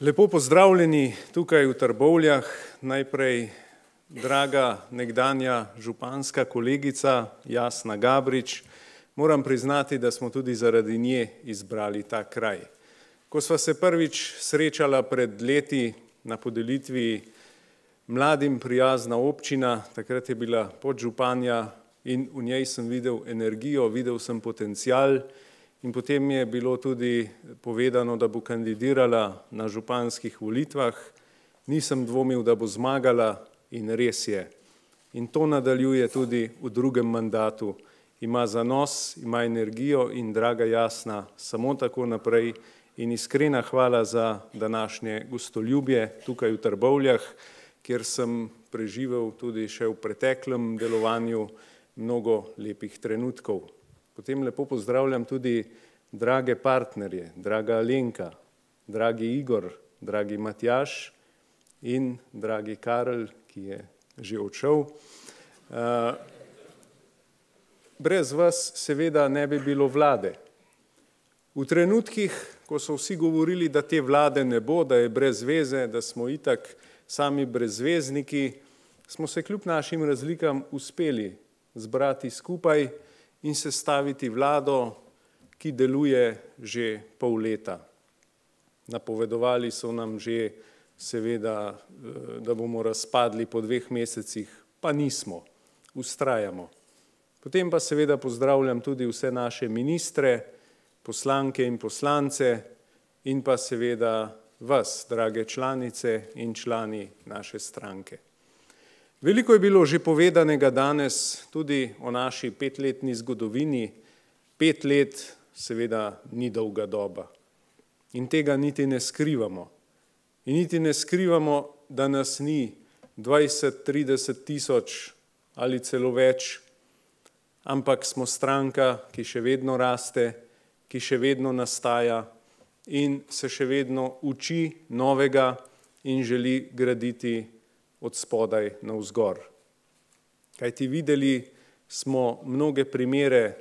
Lepo pozdravljeni tukaj v Trbovljah. Najprej draga nekdanja županska kolegica Jasna Gabrič. Moram priznati, da smo tudi zaradi nje izbrali ta kraj. Ko sva se prvič srečala pred leti na podelitvi Mladim prijazna občina, takrat je bila podžupanja in v njej sem videl energijo, videl sem potencial. In potem je bilo tudi povedano, da bo kandidirala na županskih volitvah. Nisem dvomil, da bo zmagala in res je. In to nadaljuje tudi v drugem mandatu. Ima zanos, ima energijo in draga Jasna, samo tako naprej. In iskrena hvala za današnje gostoljubje tukaj v Trbovljah, kjer sem preživel tudi še v preteklem delovanju mnogo lepih trenutkov. Potem lepo pozdravljam tudi drage partnerje, draga Alenka, dragi Igor, dragi Matjaž in dragi Karel, ki je že odšel. Brez vas seveda ne bi bilo vlade. V trenutkih, ko so vsi govorili, da te vlade ne bo, da je brez veze, da smo itak sami brezvezniki, smo se kljub našim razlikam uspeli zbrati skupaj in sestaviti vlado, ki deluje že pol leta. Napovedovali so nam že seveda, da bomo razpadli po 2 mesecih, pa nismo, vztrajamo. Potem pa seveda pozdravljam tudi vse naše ministre, poslanke in poslance in pa seveda vas, drage članice in člani naše stranke. Veliko je bilo že povedanega danes tudi o naši 5-letni zgodovini. 5 let seveda ni dolga doba in tega niti ne skrivamo. In niti ne skrivamo, da nas ni 20-30 tisoč ali celo več, ampak smo stranka, ki še vedno raste, ki še vedno nastaja in se še vedno uči novega in želi graditi od spodaj navzgor. Kajti videli smo mnoge primere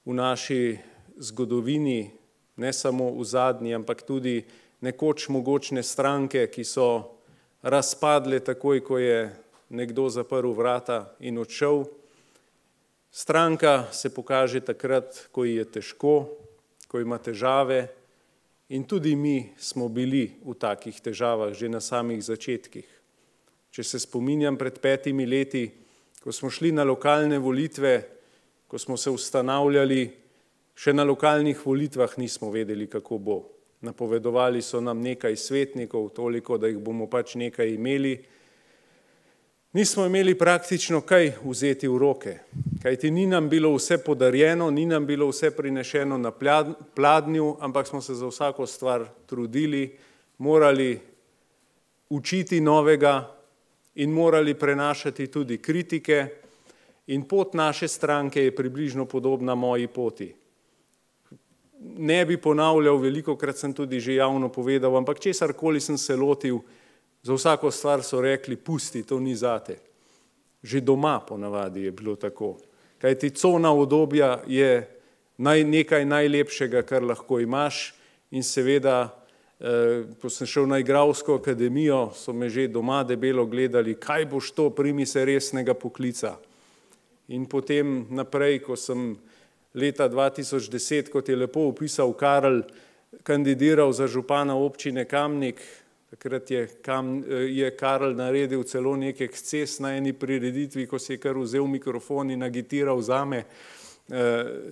v naši zgodovini, ne samo v zadnji, ampak tudi nekoč mogočne stranke, ki so razpadle takoj, ko je nekdo zaprl vrata in odšel. Stranka se pokaže takrat, ko ji je težko, ko ima težave in tudi mi smo bili v takih težavah že na samih začetkih. Če se spominjam pred 5 leti, ko smo šli na lokalne volitve, ko smo se ustanavljali, še na lokalnih volitvah nismo vedeli, kako bo. Napovedovali so nam nekaj svetnikov, toliko, da jih bomo pač nekaj imeli. Nismo imeli praktično kaj vzeti v roke, kajti ni nam bilo vse podarjeno, ni nam bilo vse prinešeno na pladnju, ampak smo se za vsako stvar trudili, morali učiti novega in morali prenašati tudi kritike in pot naše stranke je približno podobna moji poti. Ne bi ponavljal, velikokrat sem tudi že javno povedal, ampak česarkoli sem se lotil, za vsako stvar so rekli, pusti, to ni zate. Že doma ponavadi je bilo tako. Kajti cona udobja je nekaj najlepšega, kar lahko imaš in seveda, ko sem šel na igralsko akademijo, so me že doma debelo gledali, kaj boš to, primi se resnega poklica. In potem naprej, ko sem leta 2010, kot je lepo opisal Karel, kandidiral za župana občine Kamnik, takrat je Karel naredil celo nek eksces na eni prireditvi, ko si je kar vzel mikrofon in agitiral zame.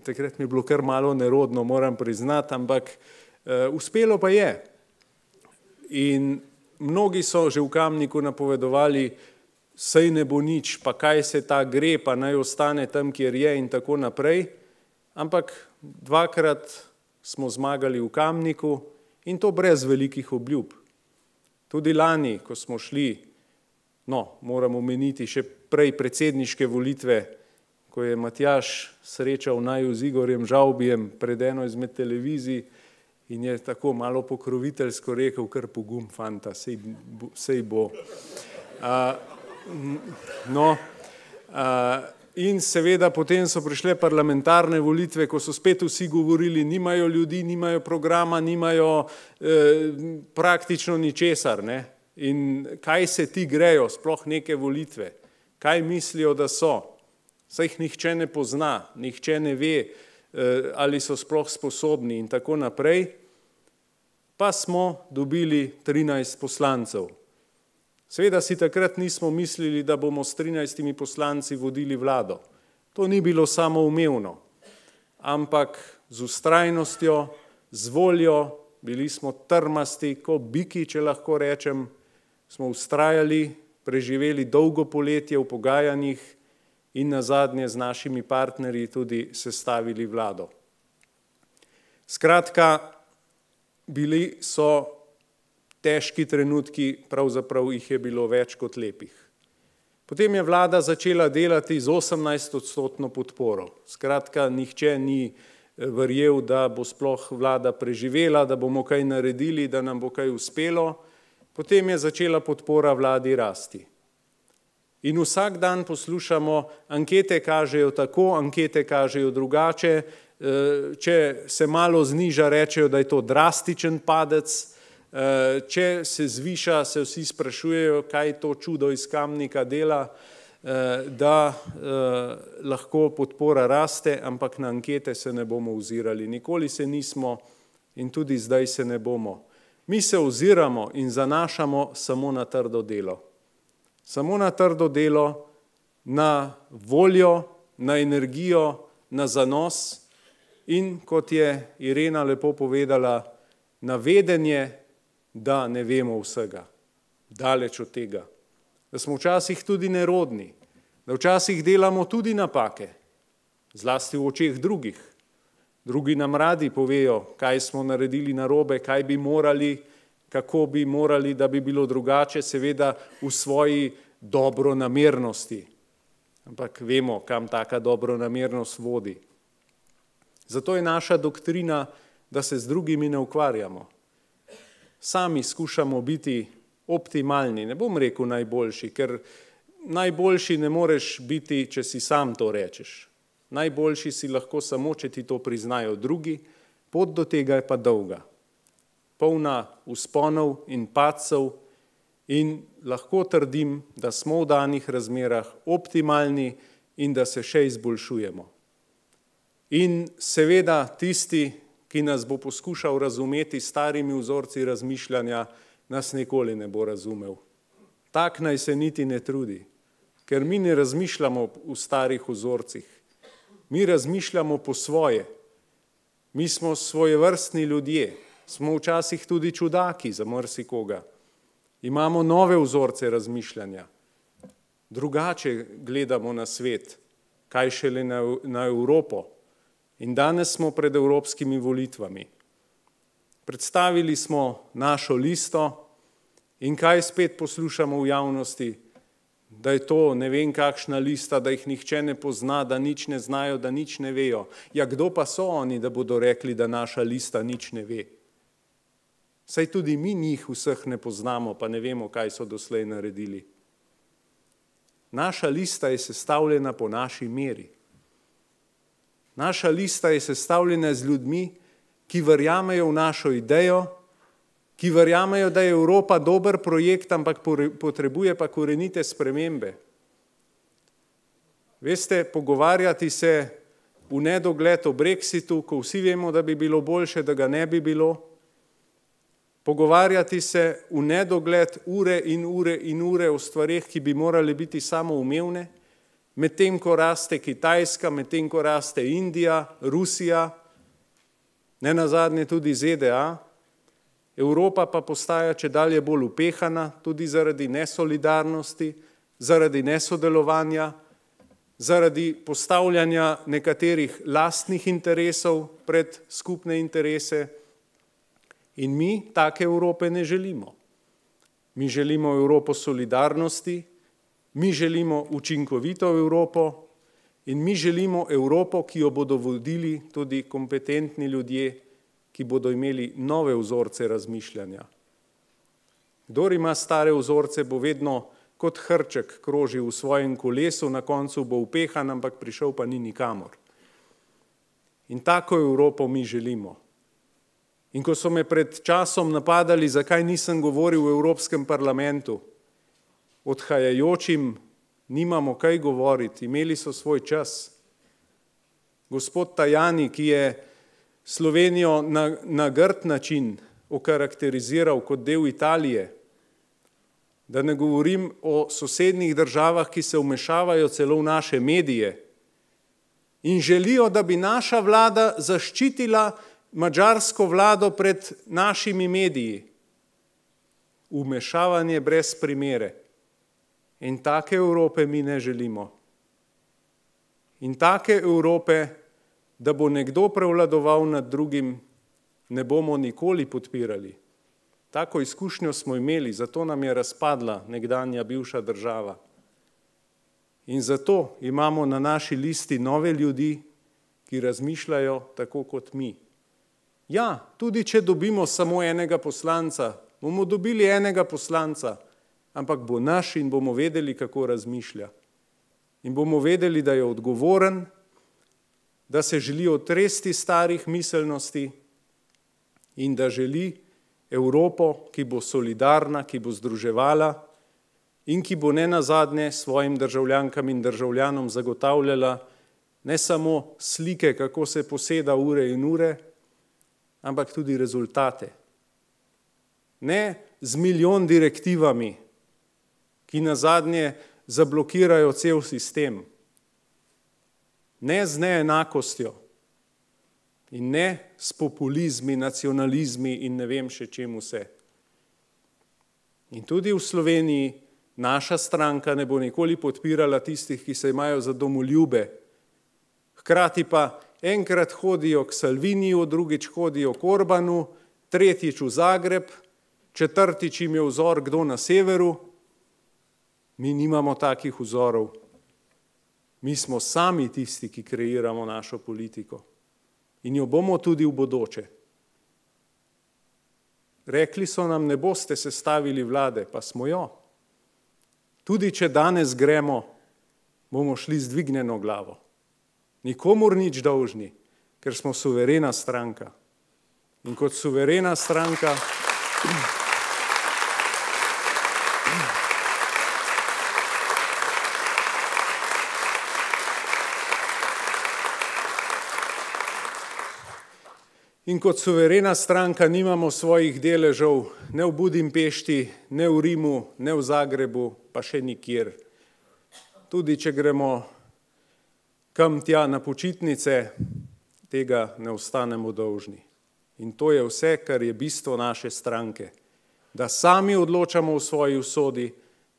Takrat mi je bilo kar malo nerodno, moram priznati, ampak uspelo pa je. In mnogi so že v Kamniku napovedovali, saj ne bo nič, pa kaj se ta gre, pa naj ostane tam, kjer je in tako naprej. Ampak 2-krat smo zmagali v Kamniku in to brez velikih obljub. Tudi lani, ko smo šli, moram omeniti še prej predsedniške volitve, ko je Matjaž srečal naju z Igorjem Žavbijem pred eno izmed televizij in je tako malo pokroviteljsko rekel, kar pogum, fanta, sej bo. In seveda potem so prišle parlamentarne volitve, ko so spet vsi govorili, nimajo ljudi, nimajo programa, nimajo praktično ničesar. Ne? In kaj se ti grejo, sploh neke volitve, kaj mislijo, da so. Saj jih nihče ne pozna, nihče ne ve, ali so sploh sposobni in tako naprej. Pa smo dobili 13 poslancev. Seveda si takrat nismo mislili, da bomo s 13 poslanci vodili vlado. To ni bilo samoumevno, ampak z vztrajnostjo, z voljo, bili smo trmasti, ko biki, če lahko rečem, smo vztrajali, preživeli dolgo poletje v pogajanjih in nazadnje z našimi partnerji tudi sestavili vlado. Skratka, bili so težki trenutki, pravzaprav jih je bilo več kot lepih. Potem je vlada začela delati z 18% podporo. Skratka, nihče ni verjel, da bo sploh vlada preživela, da bomo kaj naredili, da nam bo kaj uspelo. Potem je začela podpora vladi rasti. In vsak dan poslušamo, ankete kažejo tako, ankete kažejo drugače, če se malo zniža, rečejo, da je to drastičen padec, če se zviša, se vsi sprašujejo, kaj to čudo iz Kamnika dela, da lahko podpora raste, ampak na ankete se ne bomo ozirali. Nikoli se nismo in tudi zdaj se ne bomo. Mi se oziramo in zanašamo samo na trdo delo. Samo na trdo delo, na voljo, na energijo, na zanos in, kot je Irena lepo povedala, na vedenje, da ne vemo vsega, daleč od tega, da smo včasih tudi nerodni, da včasih delamo tudi napake, zlasti v očeh drugih. Drugi nam radi povejo, kaj smo naredili narobe, kaj bi morali, kako bi morali, da bi bilo drugače, seveda v svoji dobronamernosti. Ampak vemo, kam taka dobronamernost vodi. Zato je naša doktrina, da se z drugimi ne ukvarjamo. Sami skušamo biti optimalni, ne bom rekel najboljši, ker najboljši ne moreš biti, če si sam to rečeš. Najboljši si lahko samo, če ti to priznajo drugi, pot do tega je pa dolga. Polna vzponov in padcev in lahko trdim, da smo v danih razmerah optimalni in da se še izboljšujemo. In seveda tisti, ki nas bo poskušal razumeti starimi vzorci razmišljanja, nas nikoli ne bo razumel. Tak naj se niti ne trudi, ker mi ne razmišljamo v starih vzorcih. Mi razmišljamo po svoje. Mi smo svojevrstni ljudje, smo včasih tudi čudaki za marsikoga. Imamo nove vzorce razmišljanja. Drugače gledamo na svet, kaj šele na Evropo. In danes smo pred evropskimi volitvami. Predstavili smo našo listo in kaj spet poslušamo v javnosti, da je to ne vem kakšna lista, da jih nihče ne pozna, da nič ne znajo, da nič ne vejo. Ja, kdo pa so oni, da bodo rekli, da naša lista nič ne ve? Saj tudi mi njih vseh ne poznamo, pa ne vemo, kaj so doslej naredili. Naša lista je sestavljena po naši meri. Naša lista je sestavljena z ljudmi, ki verjamejo v našo idejo, ki verjamejo, da je Evropa dober projekt, ampak potrebuje pa korenite spremembe. Veste, pogovarjati se v nedogled o Brexitu, ko vsi vemo, da bi bilo boljše, da ga ne bi bilo, pogovarjati se v nedogled ure in ure in ure o stvareh, ki bi morali biti samoumevne, medtem ko raste Kitajska, medtem ko raste Indija, Rusija, nenazadnje tudi ZDA, Evropa pa postaja čedalje bolj upehana, tudi zaradi nesolidarnosti, zaradi nesodelovanja, zaradi postavljanja nekaterih lastnih interesov pred skupne interese. In mi take Evrope ne želimo. Mi želimo Evropo solidarnosti, mi želimo učinkovito Evropo in mi želimo Evropo, ki jo bodo vodili tudi kompetentni ljudje, ki bodo imeli nove vzorce razmišljanja. Kdor ima stare vzorce, bo vedno kot hrček kroži v svojem kolesu, na koncu bo upehan, ampak prišel pa ni nikamor. In tako Evropo mi želimo. In ko so me pred časom napadali, zakaj nisem govoril v Evropskem parlamentu, odhajajočim nimamo kaj govoriti, imeli so svoj čas. Gospod Tajani, ki je Slovenijo na grd način okarakteriziral kot del Italije, da ne govorim o sosednjih državah, ki se vmešavajo celo v naše medije in želijo, da bi naša vlada zaščitila madžarsko vlado pred našimi mediji. Vmešavanje brez primere. In take Evrope mi ne želimo. In take Evrope, da bo nekdo prevladoval nad drugim, ne bomo nikoli podpirali. Tako izkušnjo smo imeli, zato nam je razpadla nekdanja bivša država. In zato imamo na naši listi nove ljudi, ki razmišljajo tako kot mi. Ja, tudi če dobimo samo enega poslanca, bomo dobili enega poslanca, ampak bo naš in bomo vedeli, kako razmišlja. In bomo vedeli, da je odgovoren, da se želi otresti starih miselnosti in da želi Evropo, ki bo solidarna, ki bo združevala in ki bo nenazadnje svojim državljankam in državljanom zagotavljala ne samo slike, kako se poseda ure in ure, ampak tudi rezultate. Ne z milijon direktivami, ki nazadnje zablokirajo cel sistem. Ne z neenakostjo in ne s populizmi, nacionalizmi in ne vem še čem vse. In tudi v Sloveniji naša stranka ne bo nikoli podpirala tistih, ki se imajo za domoljube. Hkrati pa enkrat hodijo k Salviniju, drugič hodijo k Orbanu, tretjič v Zagreb, četrtič jim je vzor kdo na severu. Mi nimamo takih vzorov. Mi smo sami tisti, ki kreiramo našo politiko. In jo bomo tudi v bodoče. Rekli so nam, ne boste sestavili vlade, pa smo jo. Tudi če danes gremo, bomo šli z dvignjeno glavo. Nikomur nič dolžni, ker smo suverena stranka. In kot suverena stranka nimamo svojih deležev ne v Budimpešti, ne v Rimu, ne v Zagrebu, pa še nikjer. Tudi če gremo kam tja na počitnice, tega ne ostanemo dolžni. In to je vse, kar je bistvo naše stranke. Da sami odločamo o svoji usodi,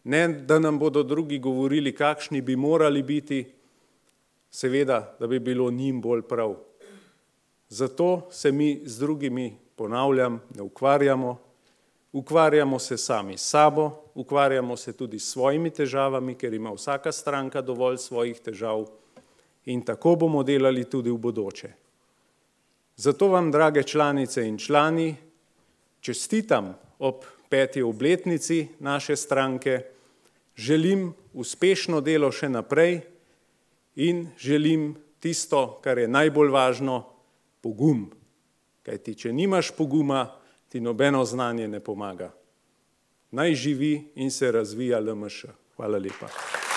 ne da nam bodo drugi govorili, kakšni bi morali biti, seveda, da bi bilo njim bolj prav. Zato se mi z drugimi, ponavljam, ne ukvarjamo. Ukvarjamo se sami s sabo, ukvarjamo se tudi s svojimi težavami, ker ima vsaka stranka dovolj svojih težav in tako bomo delali tudi v bodoče. Zato vam, drage članice in člani, čestitam ob 5. obletnici naše stranke, želim uspešno delo še naprej in želim tisto, kar je najbolj važno, pogum. Kajti, če nimaš poguma, ti nobeno znanje ne pomaga. Naj živi in se razvija LMŠ. Hvala lepa.